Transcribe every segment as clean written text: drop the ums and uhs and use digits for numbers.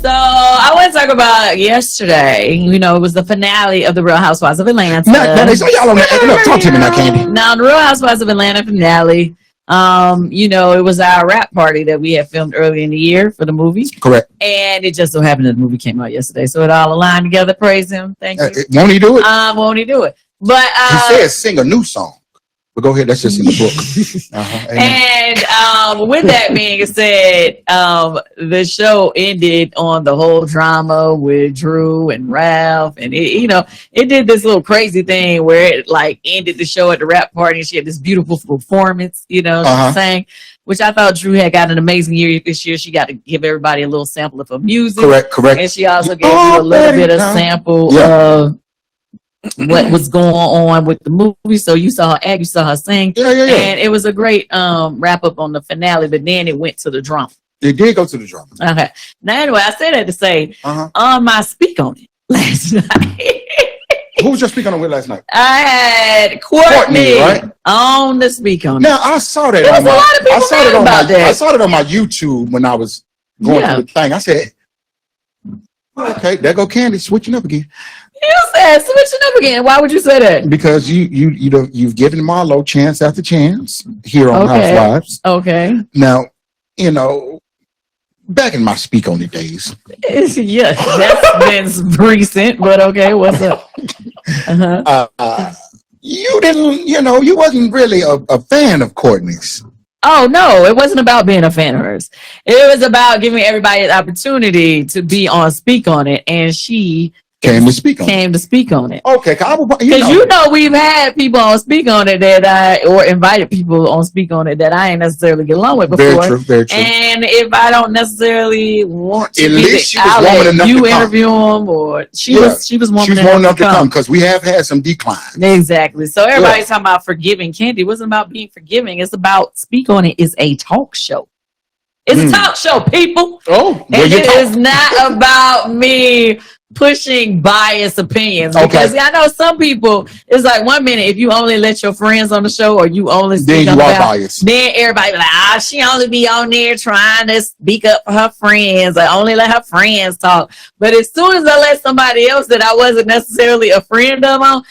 So I want to talk about yesterday. You know, it was the finale of the Real Housewives of Atlanta. Now they say y'all on that. Talk to me now, Kandi. Now the Real Housewives of Atlanta finale. You know, it was our rap party that we had filmed early in the year for the movie. Correct. And it just so happened that the movie came out yesterday, so it all aligned together. Praise him. Thank you. Won't he do it? Won't he do it? But he says sing a new song. But go ahead, that's just in the book. And with that being said, the show ended on the whole drama with Drew and Ralph, and it did this little crazy thing where it like ended the show at the rap party, and she had this beautiful performance, she sang, which I thought Drew had got an amazing year this year. She got to give everybody a little sample of her music. Correct. And she also gave you a little bit of sample of what was going on with the movie. So you saw her act, you saw her sing, and it was a great wrap up on the finale. But then it went to the drama. It did go to the drama. Okay. Now anyway, I said that to say on my speak on it last night. Who was your speak on it with last night? I had Courtney right? On the speak on it. Now I saw that. There was a lot of people about that. I saw it on my YouTube when I was going through the thing. I said, okay, there go Kandi switching up again. You said switching up again. Why would you say that? Because you've given Marlo chance after chance here on Housewives. Okay. Now, back in my speak on it days. Yes, that's been recent, but okay, what's up? You didn't, you wasn't really a fan of Courtney's. Oh, no, it wasn't about being a fan of hers. It was about giving everybody an opportunity to be on Speak On It, and she came to speak on it. Okay, because we've had people on Speak On It or invited people on Speak On It that I ain't necessarily get along with before. Very true. And if I don't necessarily want to at least she was woman enough you to interview them, or she was woman enough to come because we have had some declines. Exactly. So everybody's talking about forgiving Kandi. It wasn't about being forgiving. It's about Speak On It is a talk show. It's a talk show, people. Oh, and it is not about me pushing biased opinions, because I know some people, it's like 1 minute if you only let your friends on the show, or you only speak then up you are biased. Then everybody like, she only be on there trying to speak up for her friends, or only let her friends talk. But as soon as I let somebody else that I wasn't necessarily a friend of on,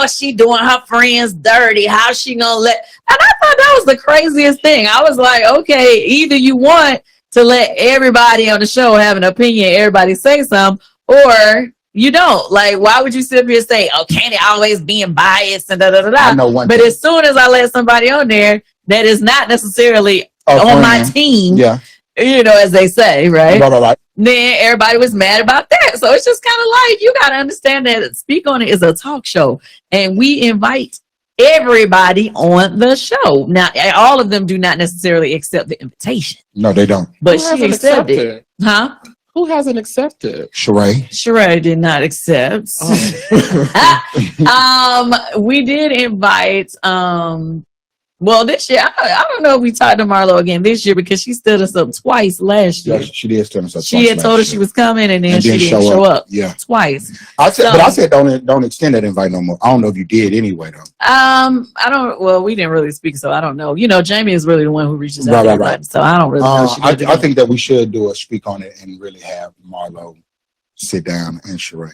she doing her friends dirty, how she gonna let, and I thought that was the craziest thing. I was like, okay, either you want to let everybody on the show have an opinion, everybody say something, or you don't. Like, why would you sit here and say, Kandi always being biased and da-da-da-da? I know one but thing. as soon as I let somebody on there that is not necessarily on my team, as they say, right? Then everybody was mad about that. So it's just kind of like, you got to understand that Speak On It is a talk show, and we invite everybody on the show. Now, all of them do not necessarily accept the invitation. No, they don't. But she accepted it. Huh? Who hasn't accepted? Sheree did not accept. We did invite this year, I don't know if we talked to Marlo again this year, because she stood us up twice last year. Yes, she did stand us up. She had told us she was coming, and then she didn't show up. Yeah, twice. I said don't extend that invite no more. I don't know if you did anyway though. I don't. Well, we didn't really speak, so I don't know. Jamie is really the one who reaches out. Right. So I don't really know. I think that we should do a Speak On It and really have Marlo sit down and Sheree.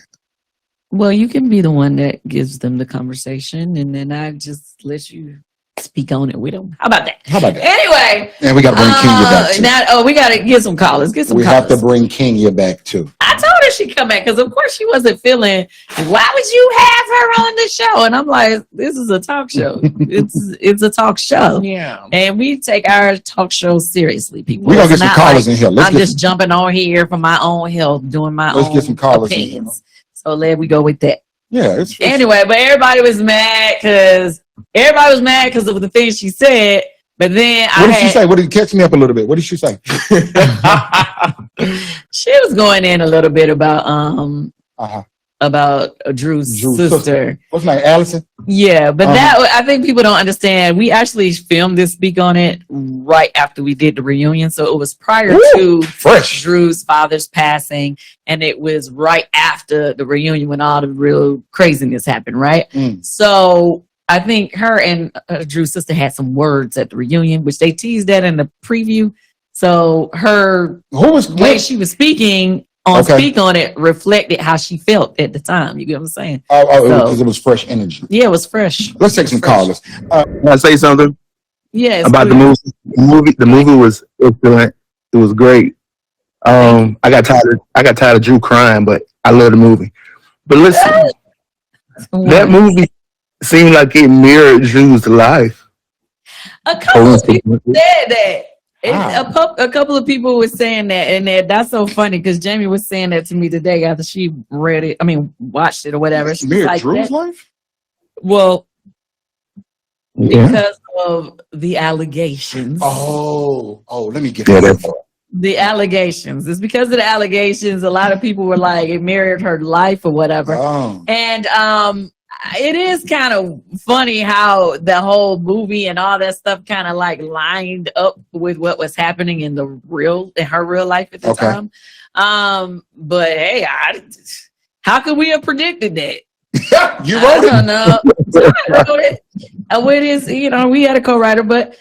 Well, you can be the one that gives them the conversation, and then I just let you speak on it with them. How about that? Anyway. And we got to bring Kenya back too. We got to get some callers. We have to bring Kenya back too. I told her she'd come back, because of course she wasn't feeling, why would you have her on the show? And I'm like, this is a talk show. it's a talk show. Yeah. And we take our talk show seriously, people. We're going to get some callers in here. I'm just jumping on here for my own health, doing my own get some callers opinions. So let we go with that. Yeah. Anyway, but everybody was mad because of the things she said. But then what did she say? Catch me up a little bit. What did she say? She was going in a little bit about Drew's sister. What's her name? Allison? Yeah, but that, I think people don't understand. We actually filmed this Speak On It right after we did the reunion. So it was prior to Drew's father's passing, and it was right after the reunion when all the real craziness happened, right? So I think her and Drew's sister had some words at the reunion, which they teased that in the preview. So her way she was speaking Speak on it reflected how she felt at the time. You get what I'm saying? Because it was fresh energy. Yeah, it was fresh. Let's take some callers. Can I say something? Yes. About the movie. The movie was excellent. It was great. I got tired of Drew crying, but I love the movie. But listen, that movie seemed like it mirrored Drew's life. A couple of people said that. A couple of people were saying that, and that's so funny because Jamie was saying that to me today after she read it. I mean, watched it or whatever. She mirrored like Drew's life? Well, because of the allegations. Oh, let me get that. The allegations. It's because of the allegations. A lot of people were like, it mirrored her life or whatever. Oh. And it is kind of funny how the whole movie and all that stuff kind of like lined up with what was happening in her real life at the time. But hey, how could we have predicted that? You wrote it. I don't know. It is, we had a co-writer, but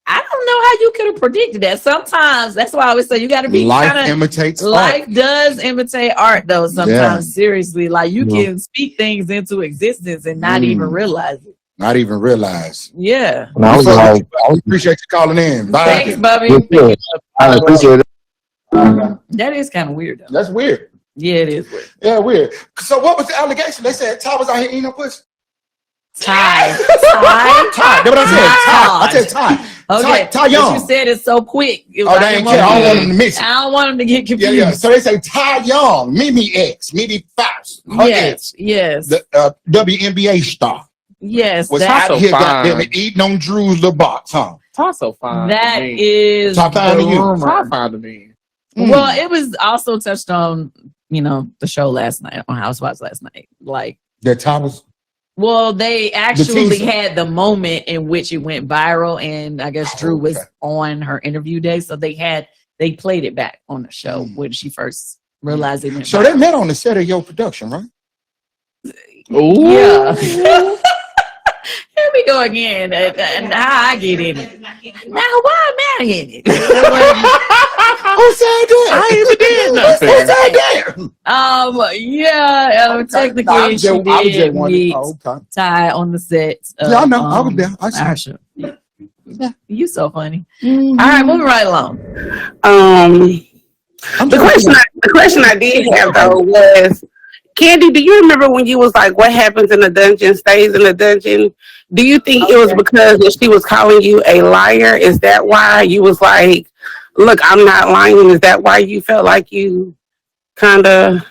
I don't know how you could have predicted that. Sometimes that's why I always say you got to be life imitates life art. Does imitate art though. Sometimes seriously, like you can speak things into existence and not even realize it. Not even realize. Yeah. I appreciate you calling in. Bye. Thanks, Bobby. I appreciate it. That is kind of weird though. That's weird. Yeah, it is weird. Yeah, weird. So what was the allegation? They said Ty was out here eating her pussy. Ty. That's what I said. Ty. Okay. Ty Young. You said it so quick. They ain't care. I don't want him to miss it. I don't want him to get confused. Yeah. So they say Ty Young, Mimi Faust. Yes. The WNBA star. Yes. Was out here goddamn eating on Drew's little box, huh? Ty's so fine. That is Ty fine to you. Ty fine to me. Well, it was also touched on, the show last night on Housewives last night. Like that Ty was. Well, they actually had the moment in which it went viral, and I guess Drew was on her interview day, so they played it back on the show when she first realized it went So viral. they met on the set of your production, right? Ooh. Yeah. Here we go again, and how I get in it. Now, why am I in it? Who said that? I ain't even did nothing. Who said that? Technically, she did meet Ty on the set. Yeah, I know. I was there. I saw. Yeah, you so funny. All right, moving right along. The question I did have though was, Kandi, do you remember when you was like, what happens in the dungeon stays in the dungeon? Do you think it was because she was calling you a liar? Is that why you was like, look, I'm not lying? Is that why you felt like you kind of...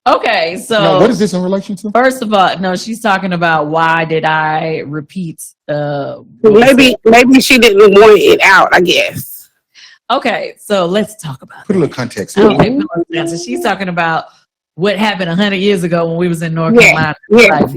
Okay, so... Now, what is this in relation to? First of all, no, she's talking about why did I repeat... maybe she didn't want it out, I guess. Okay, so let's talk about Put a little context. Okay, so she's talking about what happened 100 years ago when we was in North Carolina. What happens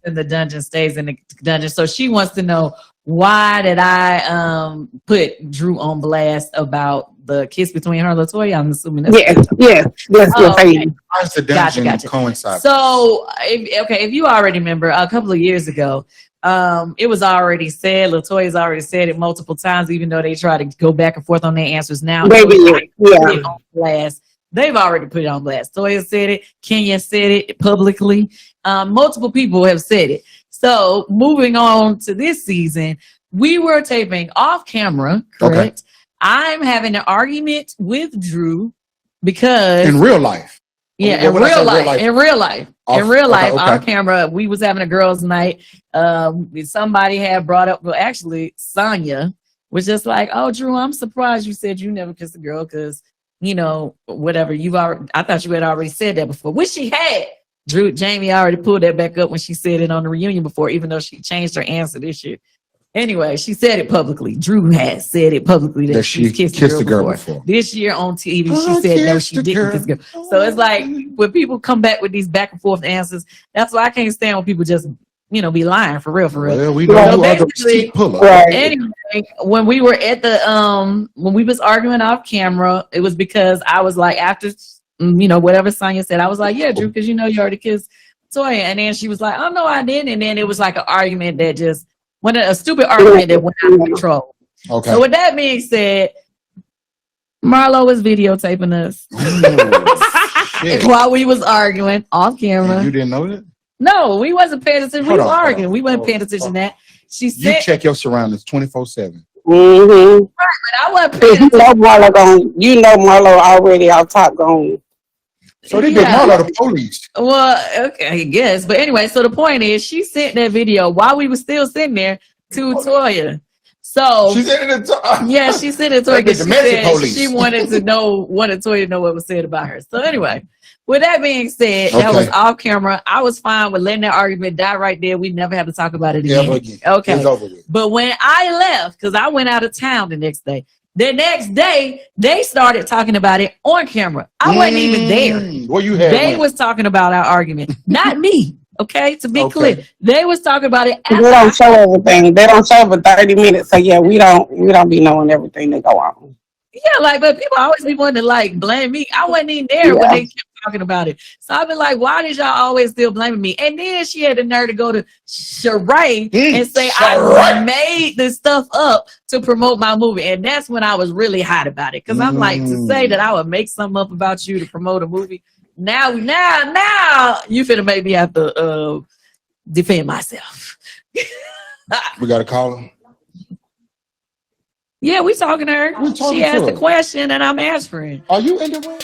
in the dungeon stays in the dungeon. So she wants to know, why did I put Drew on blast about the kiss between her and LaToya? I'm assuming that's that's what I'm the dungeon coincide. So if you already remember, a couple of years ago, it was already said, LaToya's already said it multiple times, even though they try to go back and forth on their answers now. On blast. They've already put it on blast. Toya said it. Kenya said it publicly. Multiple people have said it. So moving on to this season, we were taping off camera, correct? Okay. I'm having an argument with Drew because... In real life? Yeah, in real life. On camera, we was having a girls' night. Somebody had brought up, well, actually, Sonya was just like, oh, Drew, I'm surprised you said you never kissed a girl because... whatever I thought you had already said that before, which she had. Jamie already pulled that back up when she said it on the reunion before, even though she changed her answer this year. Anyway, she said it publicly. Drew has said it publicly that she kissed a girl before. This year on TV, she said no, she didn't kiss a girl. So it's like when people come back with these back and forth answers, that's why I can't stand when people just be lying for real. Well, we know basically, anyway, when we were at the when we was arguing off camera, it was because I was like, after whatever Sonya said, I was like, yeah, Drew, because you already kissed Toya, and then she was like, oh no, I didn't, and then it was like an argument that just went a stupid argument that went out of control. Okay. So with that being said, Marlo was videotaping us Shit. while we was arguing off camera. You didn't know that? No, we wasn't paying attention. We Hold was on, hold arguing. on. We wasn't paying attention to that. She You said, check your surroundings 24/7. Mm-hmm. but I wasn't paying You attention. know Marlo already out top gone. So they Yeah. did Marlo the police. Well, okay, I guess. But anyway, so the point is, she sent that video while we were still sitting there to Toya. So She said it. yeah, she sent it to her Like the because she domestic said police. she wanted Toya to know what was said about her. So anyway, with that being said, that Okay. was off camera. I was fine with letting that argument die right there. We never have to talk about it again. Ever again. Okay. It's over with. But when I left, because I went out of town the next day, they started talking about it on camera. I wasn't even there. Well, you had They one. was talking about our argument, not me. Okay, to be Okay. clear, they was talking about it They after. don't show everything. They don't show for 30 minutes. So yeah, we don't be knowing everything that go on. Yeah, but people always be wanting to blame me. I wasn't even there when they kept talking about it. So I've been like, why did y'all always still blaming me? And then she had the nerve to go to Sheree and say I made this stuff up to promote my movie. And that's when I was really hot about it. Because I'm like, to say that I would make something up about you to promote a movie. Now you finna make me have to defend myself. We got to call him. Yeah, we talking to her. We talking She to asked her. a question and I'm answering. Are you in the room?